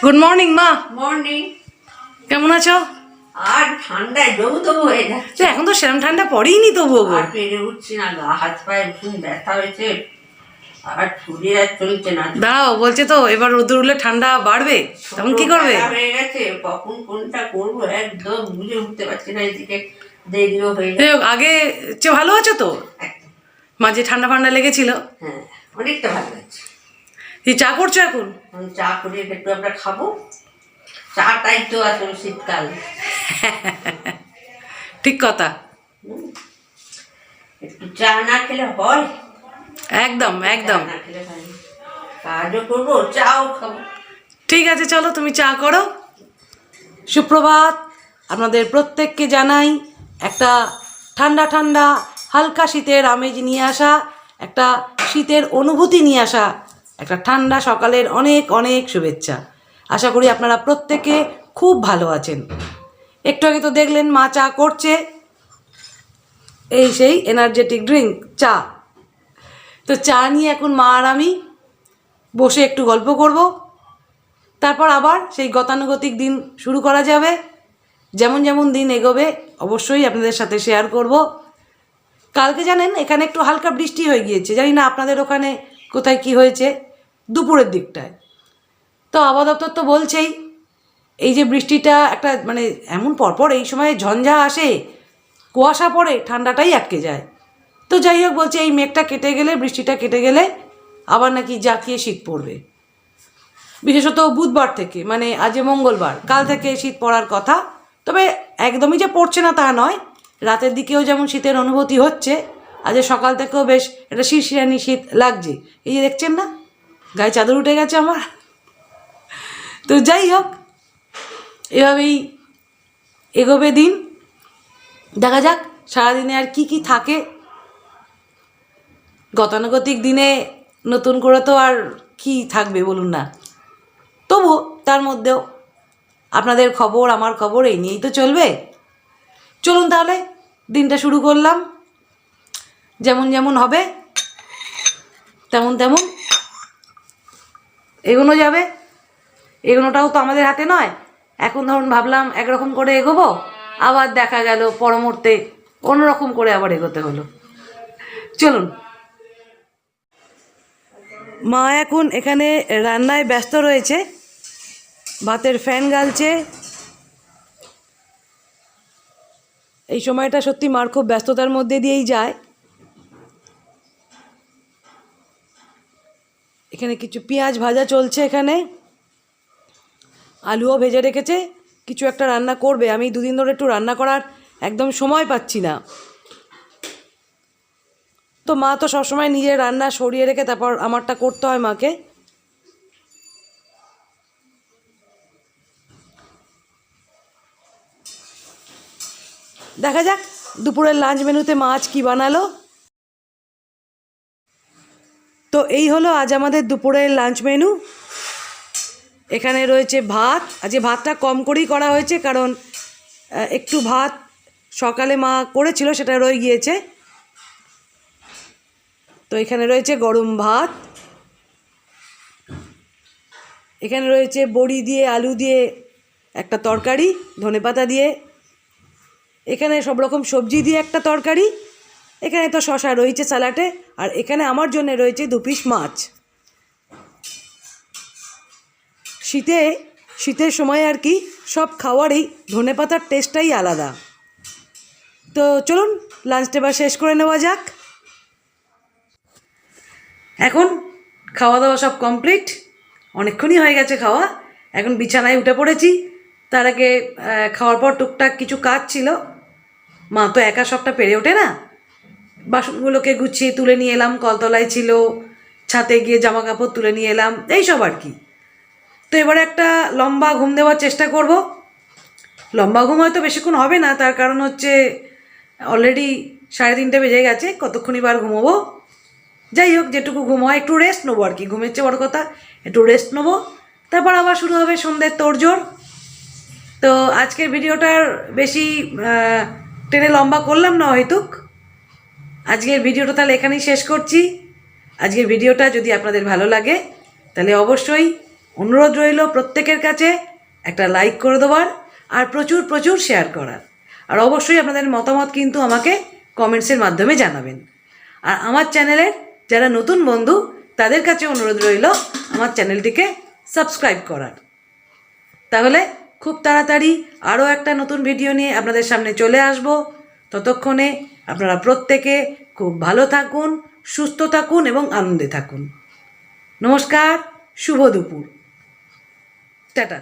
Good morning মা। Morning. কেমন আছো? আর ঠান্ডায় ডবু তবু হয়ে যাচ্ছে। এখন তো সেরকম ঠান্ডা পড়েইনি তবু গো। আর পেরে উঠছি না, গা হাত পায়ে ভীষণ ব্যথা হয়েছে, আর শরীর আর চলছে না। দাঁড়াও, বলছে তো এবার রোদুর উঠলে ঠান্ডা বাড়বে, তখন কি করবে? হয়ে গেছে, কখন কোনটা করবো একদম বুঝে উঠতে পারছি না। এদিকে দেরিও হয়ে যাই গেছে। হোক, আগে চেয়ে ভালো আছো তো? একদম। মাঝে ঠান্ডা ফান্ডা লেগেছিল। হ্যাঁ, অনেকটা ভালো আছে। তুই চা করছো এখন? চা করে একটু আমরা খাবো। চাটাই তো আসলে শীতকাল। ঠিক কথা। একটু চা না খেলে হয়? একদম একদম। না খেলে হয় না। কাজও করবো, চাও খাবো। ঠিক আছে, চলো তুমি চা করো। সুপ্রভাত। আপনাদের প্রত্যেককে জানাই একটা ঠান্ডা ঠান্ডা হালকা শীতের আমেজ নিয়ে আসা, একটা শীতের অনুভূতি নিয়ে আসা একটা ঠান্ডা সকালের অনেক অনেক শুভেচ্ছা। আশা করি আপনারা প্রত্যেকে খুব ভালো আছেন। একটু আগে তো দেখলেন মা চা করছে, এই সেই এনার্জেটিক ড্রিঙ্ক চা। তো চা নিয়ে এখন মা আর আমি বসে একটু গল্প করব, তারপর আবার সেই গতানুগতিক দিন শুরু করা যাবে। যেমন যেমন দিন এগোবে অবশ্যই আপনাদের সাথে শেয়ার করব। কালকে জানেন এখানে একটু হালকা বৃষ্টি হয়ে গিয়েছে, জানি না আপনাদের ওখানে কোথায় কি হয়েছে, দুপুরের দিকটায়। তো আবহাওয়া দপ্তর তো বলছেই এই যে বৃষ্টিটা একটা মানে এমন পরপর এই সময় ঝঞ্ঝা আসে, কুয়াশা পড়ে, ঠান্ডাটাই আটকে যায়। তো যাই হোক, বলছে এই মেঘটা কেটে গেলে, বৃষ্টিটা কেটে গেলে আবার নাকি জাঁকিয়ে শীত পড়বে। বিশেষত বুধবার থেকে, মানে আজ মঙ্গলবার, কাল থেকে শীত পড়ার কথা। তবে একদমই যে পড়ছে না তা নয়, রাতের দিকেও যেমন শীতের অনুভূতি হচ্ছে, আজ সকাল থেকেও বেশ একটা শিরশিরানি শীত লাগছে। এই যে দেখছেন না, গায়ে চাদর উঠে গেছে আমার। তো যাই হোক, এভাবেই এগোবে দিন। দেখা যাক সারাদিনে আর কি কি থাকে। গতানুগতিক দিনে নতুন করে তো আর কি থাকবে বলুন না, তবু তার মধ্যেও আপনাদের খবর, আমার খবর, এই নিয়েই তো চলবে। চলুন তাহলে দিনটা শুরু করলাম। যেমন যেমন হবে তেমন তেমন এগোনো যাবে। এগোনোটাও তো আমাদের হাতে নয়। এখন ধরুন ভাবলাম একরকম করে এগোবো, আবার দেখা গেল পর মুহূর্তে অন্যরকম করে আবার এগোতে হলো। চলুন। মা এখন এখানে রান্নায় ব্যস্ত রয়েছে, ভাতের ফ্যান গালছে। এই সময়টা সত্যি মার খুব ব্যস্ততার মধ্যে দিয়েই যায়। এখানে কিছু পেঁয়াজ ভাজা চলছে, এখানে আলুও ভেজে রেখেছে, কিছু একটা রান্না করবে। আমি দুদিন ধরে একটু রান্না করার একদম সময় পাচ্ছি না। তো মা তো সবসময় নিজের রান্না সরিয়ে রেখে তারপর আমারটা করতে হয় মাকে। দেখা যাক দুপুরের লাঞ্চ মেনুতে মা আজ কী বানালো। তো এই হলো আজ আমাদের দুপুরের লাঞ্চ মেনু। এখানে রয়েছে ভাত। আজকে ভাতটা কম করেই করা হয়েছে, কারণ একটু ভাত সকালে মা করেছিল, সেটা রয়ে গিয়েছে। তো এখানে রয়েছে গরম ভাত, এখানে রয়েছে বড়ি দিয়ে আলু দিয়ে একটা তরকারি, ধনেপাতা দিয়ে, এখানে সব রকম সবজি দিয়ে একটা তরকারি, এখানে তো শশা রয়েছে স্যালাডে, আর এখানে আমার জন্য রয়েছে 2 পিস মাছ। শীতের সময় আর কি সব খাওয়ারই ধনেপাতার টেস্টটাই আলাদা। তো চলুন লাঞ্চটা এবার শেষ করে নেওয়া যাক। এখন খাওয়া দাওয়া সব কমপ্লিট, অনেকক্ষণই হয়ে গেছে খাওয়া। এখন বিছানায় উঠে পড়েছি। তার আগে খাওয়ার পর টুকটাক কিছু কাজ ছিল, মা তো একা সবটা পেরে ওঠে না। বাসনগুলোকে গুছিয়ে তুলে নিয়ে এলাম, কলতলায় ছিল, ছাদে গিয়ে জামা কাপড় তুলে নিয়ে এলাম, এইসব আর কি। তো এবারে একটা লম্বা ঘুম দেওয়ার চেষ্টা করব। লম্বা ঘুম হয়তো বেশিক্ষণ হবে না, তার কারণ হচ্ছে অলরেডি 3:30 বেজে গেছে, কতক্ষণই বার ঘুমোবো। যাই হোক, যেটুকু ঘুম হয় একটু রেস্ট নেবো আর কি, ঘুমের চেয়ে বড় কথা একটু রেস্ট নেবো। তারপর আবার শুরু হবে সন্ধ্যের তোড়জোড়। তো আজকের ভিডিওটার বেশি টেনে লম্বা করলাম না হয়তুক। আজকের ভিডিওটা তাহলে এখানেই শেষ করছি। আজকের ভিডিওটা যদি আপনাদের ভালো লাগে তাহলে অবশ্যই অনুরোধ রইল প্রত্যেকের কাছে একটা লাইক করে দেওয়ার আর প্রচুর প্রচুর শেয়ার করার। আর অবশ্যই আপনাদের মতামত কিন্তু আমাকে কমেন্টসের মাধ্যমে জানাবেন। আর আমার চ্যানেলের যারা নতুন বন্ধু তাদের কাছে অনুরোধ রইল আমার চ্যানেলটিকে সাবস্ক্রাইব করার। তাহলে খুব তাড়াতাড়ি আরও একটা নতুন ভিডিও নিয়ে আপনাদের সামনে চলে আসব। ততক্ষণে আপনারা প্রত্যেকে খুব ভালো থাকুন, সুস্থ থাকুন এবং আনন্দে থাকুন। নমস্কার, শুভ দুপুর, টাটা।